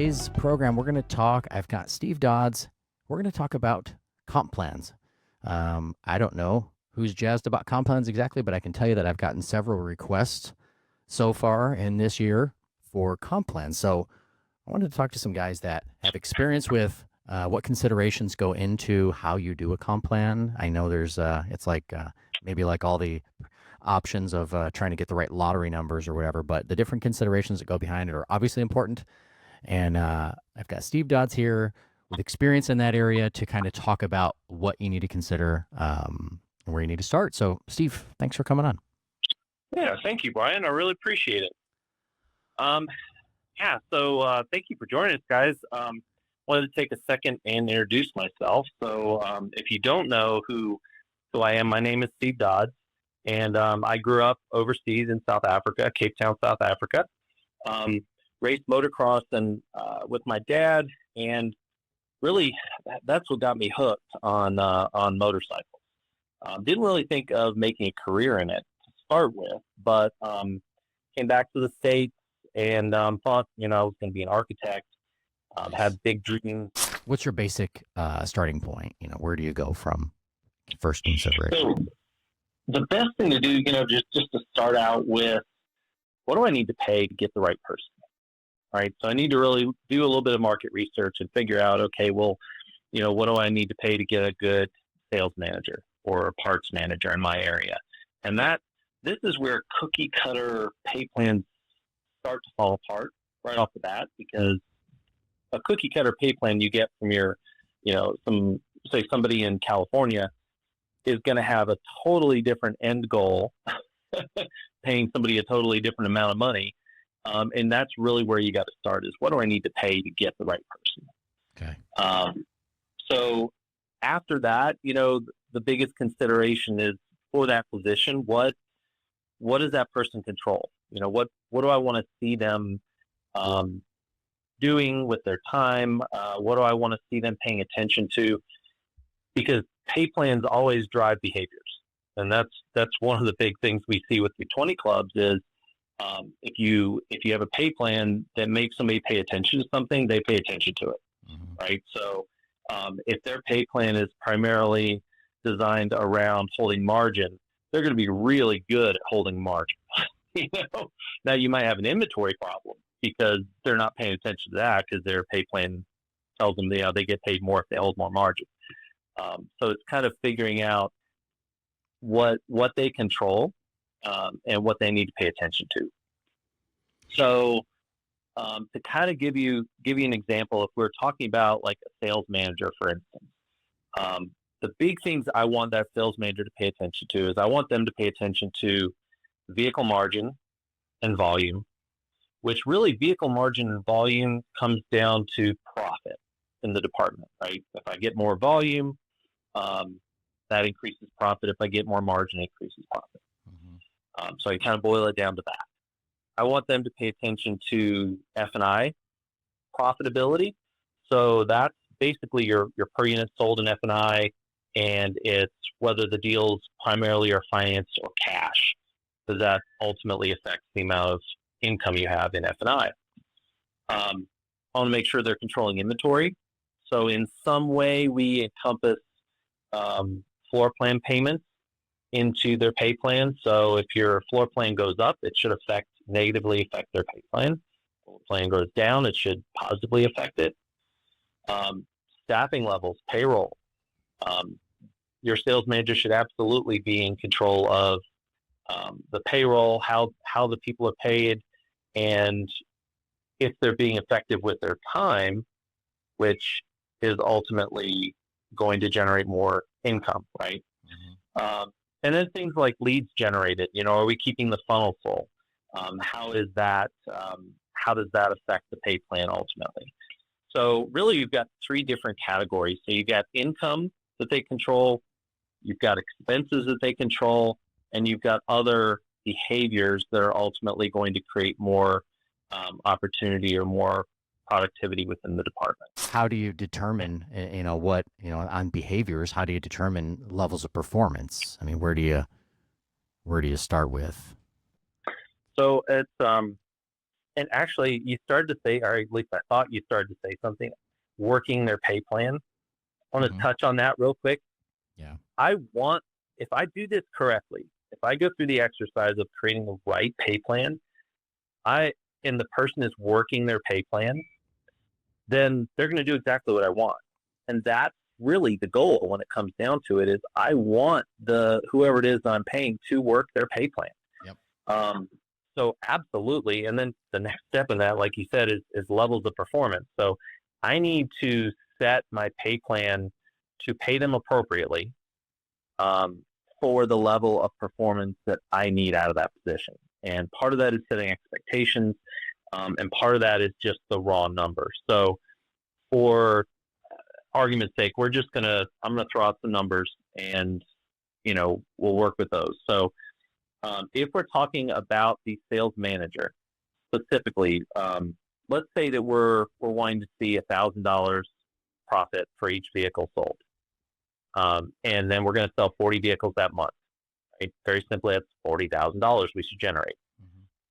today's program, I've got Steve Dodds. We're going to talk about comp plans. I don't know who's jazzed about comp plans exactly, but I can tell you that I've gotten several requests so far in this year for comp plans. So I wanted to talk to some guys that have experience with what considerations go into how you do a comp plan. I know there's, it's like maybe like all the options of trying to get the right lottery numbers or whatever, but the different considerations that go behind it are obviously important. And I've got Steve Dodds here with experience in that area to kind of talk about what you need to consider and where you need to start. So, Steve, thanks for coming on. Yeah, thank you, Brian. I really appreciate it. So thank you for joining us, guys. Wanted to take a second and introduce myself. So if you don't know who I am, my name is Steve Dodd, and I grew up overseas in South Africa, Cape Town, South Africa. Raced motocross and with my dad, and really that's what got me hooked on motorcycles. Didn't really think of making a career in it to start with, but came back to the States and thought, I was going to be an architect, had big dreams. What's your basic starting point? Where do you go from first consideration? So the best thing to do, just to start out with, what do I need to pay to get the right person? Right. So I need to really do a little bit of market research and figure out, okay, well, what do I need to pay to get a good sales manager or a parts manager in my area? And this is where cookie cutter pay plans start to fall apart right off the bat, because a cookie cutter pay plan you get from your, somebody in California is going to have a totally different end goal, paying somebody a totally different amount of money. And that's really where you got to start, is what do I need to pay to get the right person? Okay. So after that, the biggest consideration is for that position, what does that person control? What do I want to see them doing with their time? What do I want to see them paying attention to? Because pay plans always drive behaviors. And that's one of the big things we see with the 20 clubs is, if you have a pay plan that makes somebody pay attention to something, they pay attention to it, right? So if their pay plan is primarily designed around holding margin, they're going to be really good at holding margin. Now you might have an inventory problem because they're not paying attention to that, because their pay plan tells them they get paid more if they hold more margin. So it's kind of figuring out what they control and what they need to pay attention to. So to kind of give you an example, if we're talking about like a sales manager, for instance, the big things I want that sales manager to pay attention to is I want them to pay attention to vehicle margin and volume, which really vehicle margin and volume comes down to profit in the department, right? If I get more volume, that increases profit. If I get more margin, it increases profit. So I kind of boil it down to that. I want them to pay attention to F&I profitability. So that's basically your per unit sold in F&I, and it's whether the deals primarily are financed or cash, because that ultimately affects the amount of income you have in F&I. I want to make sure they're controlling inventory. So in some way we encompass floor plan payments into their pay plan. So if your floor plan goes up, it should negatively affect their pay plan. If the floor plan goes down, it should positively affect it. Staffing levels, payroll. Your sales manager should absolutely be in control of the payroll, how the people are paid, and if they're being effective with their time, which is ultimately going to generate more income, right? And then things like leads generated. Are we keeping the funnel full? How does that affect the pay plan ultimately? So really, you've got three different categories. So you've got income that they control, you've got expenses that they control, and you've got other behaviors that are ultimately going to create more opportunity or more productivity within the department. How do you determine, on behaviors, how do you determine levels of performance? I mean, where do you start with? So it's And actually, you started to say, or at least I thought you started to say something, working their pay plan. I want to touch on that real quick. Yeah. If I do this correctly, if I go through the exercise of creating the right pay plan, and the person is working their pay plan, then they're going to do exactly what I want. And that's really the goal when it comes down to it, is I want whoever it is I'm paying to work their pay plan. Yep. So absolutely. And then the next step in that, like you said, is levels of performance. So I need to set my pay plan to pay them appropriately for the level of performance that I need out of that position. And part of that is setting expectations, and part of that is just the raw numbers. So for argument's sake, I'm going to throw out some numbers, and, we'll work with those. So if we're talking about the sales manager specifically, let's say that we're wanting to see $1,000 profit for each vehicle sold. And then we're going to sell 40 vehicles that month. Right? Very simply, that's $40,000 we should generate.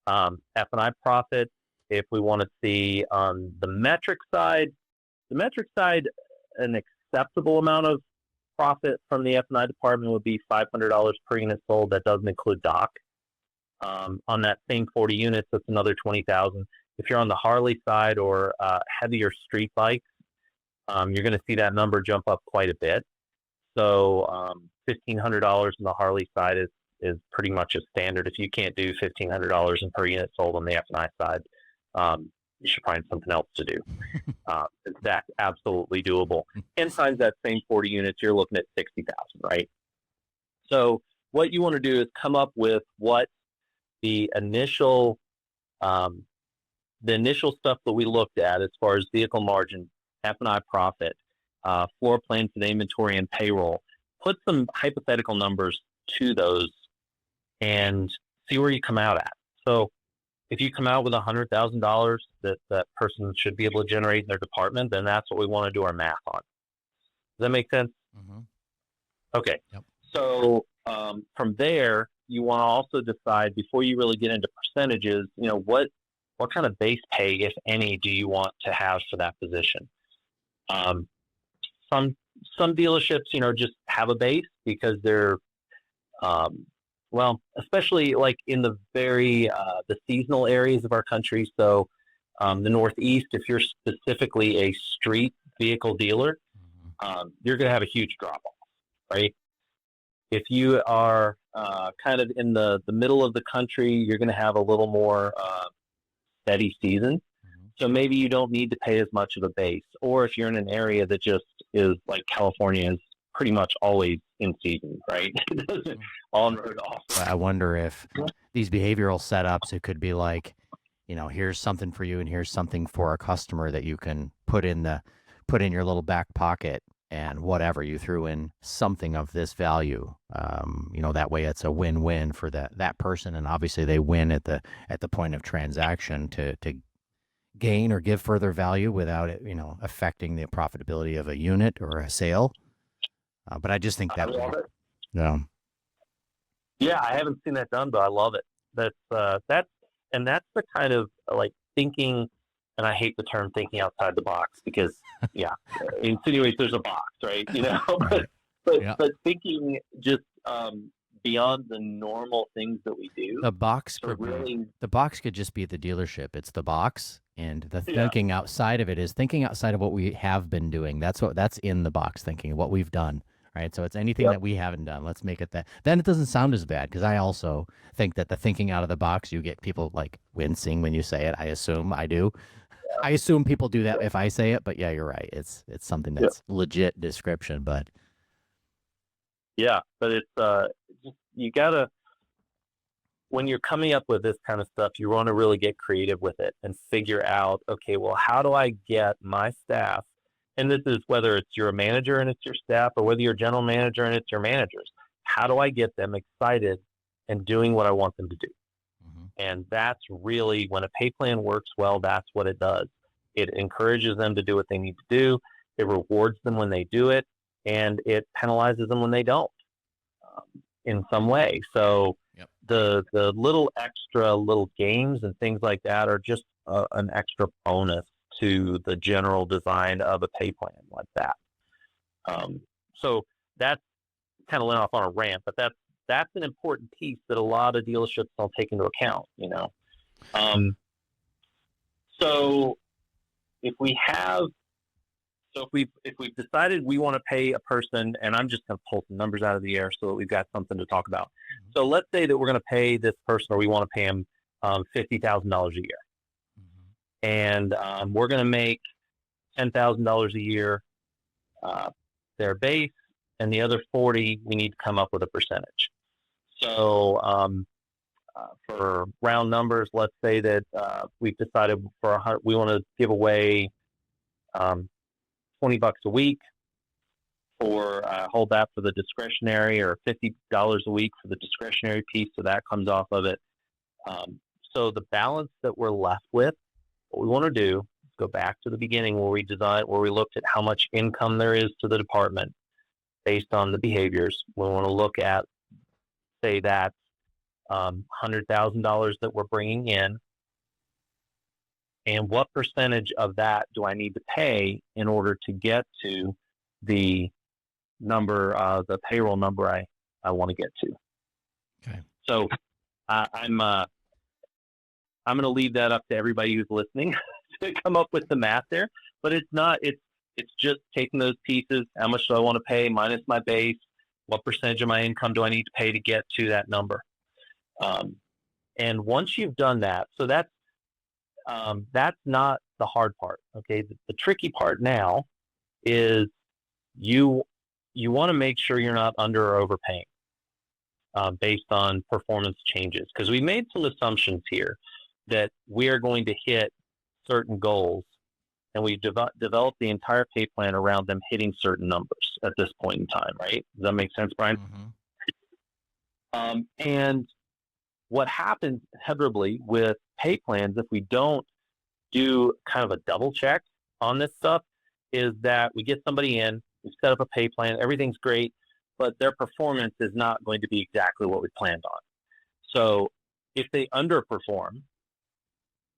F&I profit, if we want to see on the metric side, an acceptable amount of profit from the F&I department would be $500 per unit sold. That doesn't include dock. On that same 40 units, that's another $20,000. If you're on the Harley side or heavier street bikes, you're going to see that number jump up quite a bit. So $1,500 on the Harley side is pretty much a standard. If you can't do $1,500 per unit sold on the F&I side, you should find something else to do. That's absolutely doable. And times that same 40 units, you're looking at $60,000, right? So what you want to do is come up with what the initial stuff that we looked at as far as vehicle margin, F&I profit, floor plan for the inventory, and payroll. Put some hypothetical numbers to those and see where you come out at. So if you come out with $100,000 that person should be able to generate in their department, then that's what we want to do our math on. Does that make sense? Mm-hmm. Okay. Yep. So from there, you want to also decide, before you really get into percentages, what kind of base pay, if any, do you want to have for that position? Some dealerships, just have a base because they're, especially like in the the seasonal areas of our country. So the Northeast, if you're specifically a street vehicle dealer, you're going to have a huge drop off, right? If you are kind of in the middle of the country, you're going to have a little more steady season. So maybe you don't need to pay as much of a base. Or if you're in an area that just is like California is pretty much always in season, right? It doesn't on road off. I wonder if these behavioral setups, it could be like, here's something for you and here's something for a customer that you can put in your little back pocket, and whatever you threw in something of this value, that way it's a win-win for that person, and obviously they win at the point of transaction to gain or give further value without it, affecting the profitability of a unit or a sale. But I just think that, I love it. Yeah. Yeah, I haven't seen that done, but I love it. That's the kind of like thinking, and I hate the term thinking outside the box because, it insinuates there's a box, right? But thinking just beyond the normal things that we do. The box could just be the dealership. It's the box, and the thinking outside of it is thinking outside of what we have been doing. That's in the box thinking, what we've done. Right. So it's anything that we haven't done. Let's make it that. Then it doesn't sound as bad, because I also think that the thinking out of the box, you get people like wincing when you say it. I assume I do. Yeah. I assume people do that if I say it, but yeah, you're right. It's something that's legit description, but. Yeah, but it's you gotta, when you're coming up with this kind of stuff, you want to really get creative with it and figure out, okay, well, how do I get my staff? And this is whether it's you're a manager and it's your staff, or whether you're a general manager and it's your managers. How do I get them excited and doing what I want them to do? Mm-hmm. And that's really, when a pay plan works well, that's what it does. It encourages them to do what they need to do. It rewards them when they do it, and it penalizes them when they don't in some way. So the little extra little games and things like that are just an extra bonus to the general design of a pay plan like that. So that's kind of went off on a rant, but that's an important piece that a lot of dealerships don't take into account, you know. So if we've decided we want to pay a person, and I'm just going to pull some numbers out of the air so that we've got something to talk about. Mm-hmm. So let's say that we're going to pay this person, or we want to pay him $50,000 a year, Mm-hmm. and we're going to make $10,000 a year their base, and the other 40 we need to come up with a percentage. So for round numbers, let's say that we've decided we want to give away $20 a week for hold that for the discretionary, or $50 a week for the discretionary piece, so that comes off of it. So the balance that we're left with, what we want to do is go back to the beginning where we looked at how much income there is to the department based on the behaviors. We want to look at, say, that $100,000 that we're bringing in, and what percentage of that do I need to pay in order to get to the number, the payroll number I want to get to. Okay. So I'm going to leave that up to everybody who's listening to come up with the math there, but it's just taking those pieces. How much do I want to pay minus my base? What percentage of my income do I need to pay to get to that number? And once you've done that, so that's not the hard part. Okay. The tricky part now is you want to make sure you're not under or overpaying based on performance changes, because we made some assumptions here that we are going to hit certain goals, and we developed the entire pay plan around them hitting certain numbers at this point in time, right? Does that make sense, Brian? Mm-hmm. And what happens inevitably with pay plans, if we don't do kind of a double check on this stuff, is that we get somebody in, we set up a pay plan, everything's great, but their performance is not going to be exactly what we planned on. So if they underperform,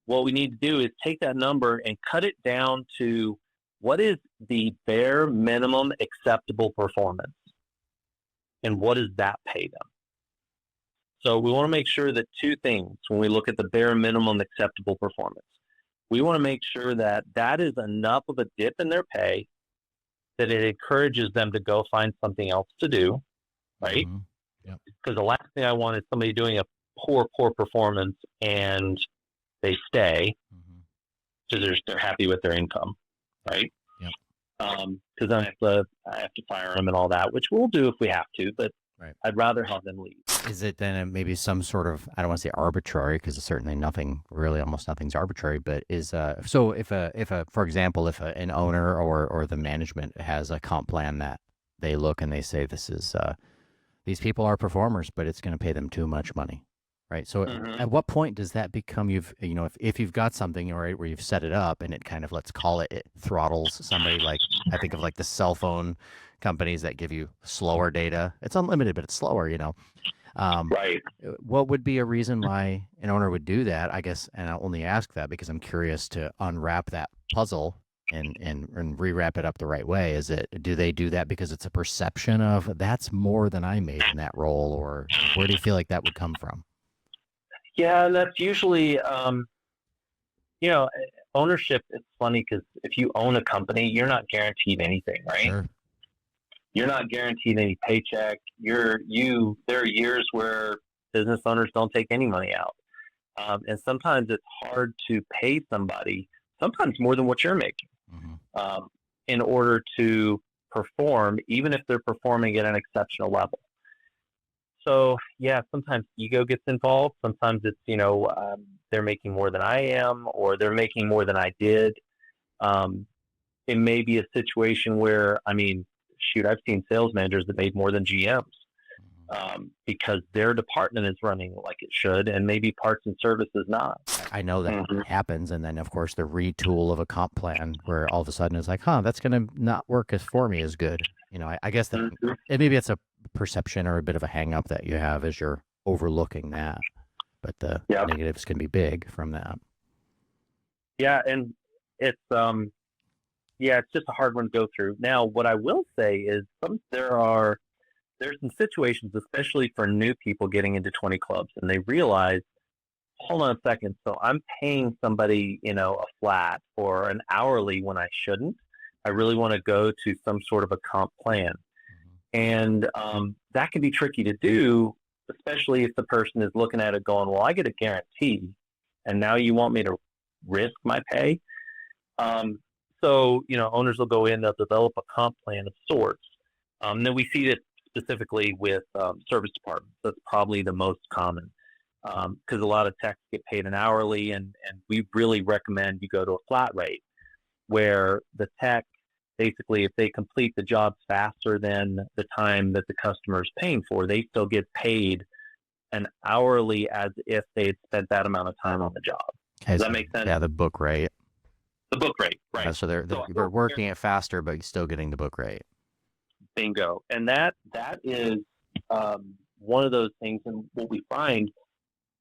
what we need to do is take that number and cut it down to what is the bare minimum acceptable performance, and what does that pay them. So we want to make sure that two things when we look at the bare minimum acceptable performance. We want to make sure that that is enough of a dip in their pay that it encourages them to go find something else to do, right? Mm-hmm. Yep. Because the last thing I want is somebody doing a poor performance and they stay because they're happy with their income, right? Yep. Because then I have to fire them and all that, which we'll do if we have to, but right. I'd rather have them leave. Is it then maybe some sort of, I don't want to say arbitrary, because certainly almost nothing's arbitrary, but is so if for example, if an owner or the management has a comp plan that they look and they say this is these people are performers, but it's going to pay them too much money, right? So at what point does that become if you've got something, right, where you've set it up and it kind of, let's call it, it throttles somebody, like I think of like the cell phone companies that give you slower data. It's unlimited, but it's slower, right. What would be a reason why an owner would do that? I guess, and I'll only ask that because I'm curious to unwrap that puzzle and rewrap it up the right way. Do they do that because it's a perception of that's more than I made in that role, or where do you feel like that would come from? Yeah, that's usually, ownership. It's funny because if you own a company, you're not guaranteed anything, right? Sure. You're not guaranteed any paycheck. There are years where business owners don't take any money out. And sometimes it's hard to pay somebody, sometimes more than what you're making, in order to perform, even if they're performing at an exceptional level. So, yeah, sometimes ego gets involved. Sometimes it's, they're making more than I am, or they're making more than I did. It may be a situation where, I've seen sales managers that made more than GMs because their department is running like it should, and maybe parts and service is not. I know that happens, and then of course the retool of a comp plan where all of a sudden it's like, that's going to not work for me as good. I guess that maybe it's a perception or a bit of a hang up that you have as you're overlooking that, but the negatives can be big from that. Yeah, and it's it's just a hard one to go through. Now, what I will say is there's some situations, especially for new people getting into 20 clubs, and they realize, hold on a second, so I'm paying somebody, a flat or an hourly when I shouldn't. I really want to go to some sort of a comp plan. And that can be tricky to do, especially if the person is looking at it going, well, I get a guarantee, and now you want me to risk my pay. So, owners will go in, they'll develop a comp plan of sorts. Then we see this specifically with service departments. That's probably the most common because a lot of techs get paid an hourly, and we really recommend you go to a flat rate where the tech, basically, if they complete the jobs faster than the time that the customer is paying for, they still get paid an hourly as if they had spent that amount of time on the job. Okay, Does that make sense? Yeah, the book rate. The book rate, right. Yeah, so they're working it faster, but still getting the book rate. Bingo. And that is one of those things. And what we find,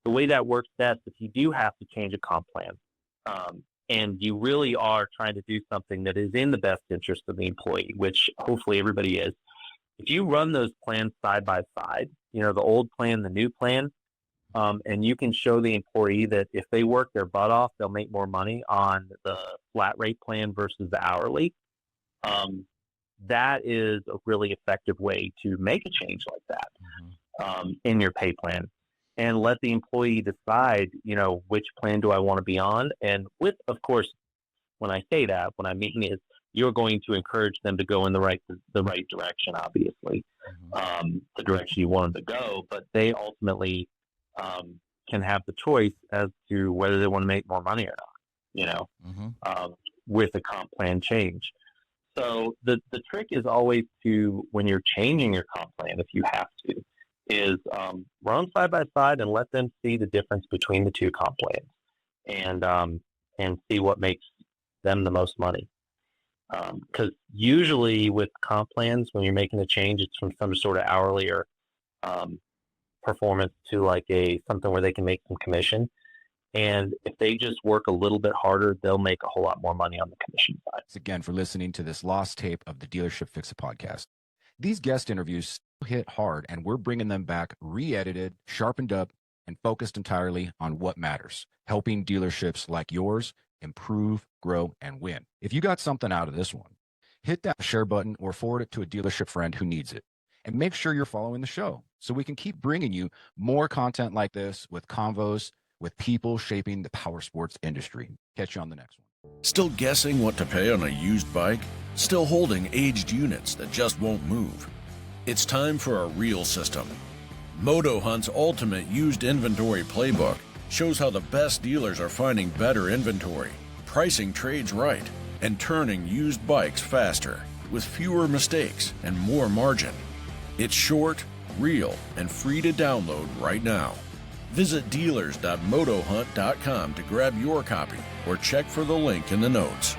the way that works best, if you do have to change a comp plan, and you really are trying to do something that is in the best interest of the employee, which hopefully everybody is, if you run those plans side by side, the old plan, the new plan, and you can show the employee that if they work their butt off, they'll make more money on the flat rate plan versus the hourly. That is a really effective way to make a change like that in your pay plan, and let the employee decide, which plan do I want to be on. And with, of course, when I say that, what I mean is you're going to encourage them to go in the right direction, obviously, the direction you want them to go, but they ultimately can have the choice as to whether they want to make more money or not, with a comp plan change. So the trick is always to, when you're changing your comp plan, if you have to, is run side by side and let them see the difference between the two comp plans, and see what makes them the most money. Because usually with comp plans, when you're making a change, it's from some sort of hourly or performance to like something where they can make some commission. And if they just work a little bit harder, they'll make a whole lot more money on the commission side. Thanks again for listening to this lost tape of the Dealership Fixit Podcast. These guest interviews hit hard, and we're bringing them back re-edited, sharpened up, and focused entirely on what matters, helping dealerships like yours improve, grow, and win. If you got something out of this one, hit that share button or forward it to a dealership friend who needs it. And make sure you're following the show so we can keep bringing you more content like this with convos with people shaping the powersports industry. Catch you on the next one. Still guessing what to pay on a used bike? Still holding aged units that just won't move? It's time for a real system. Moto Hunt's ultimate used inventory playbook shows how the best dealers are finding better inventory, pricing trades right, and turning used bikes faster with fewer mistakes and more margin. It's short, real, and free to download right now. Visit dealers.motohunt.com to grab your copy or check for the link in the notes.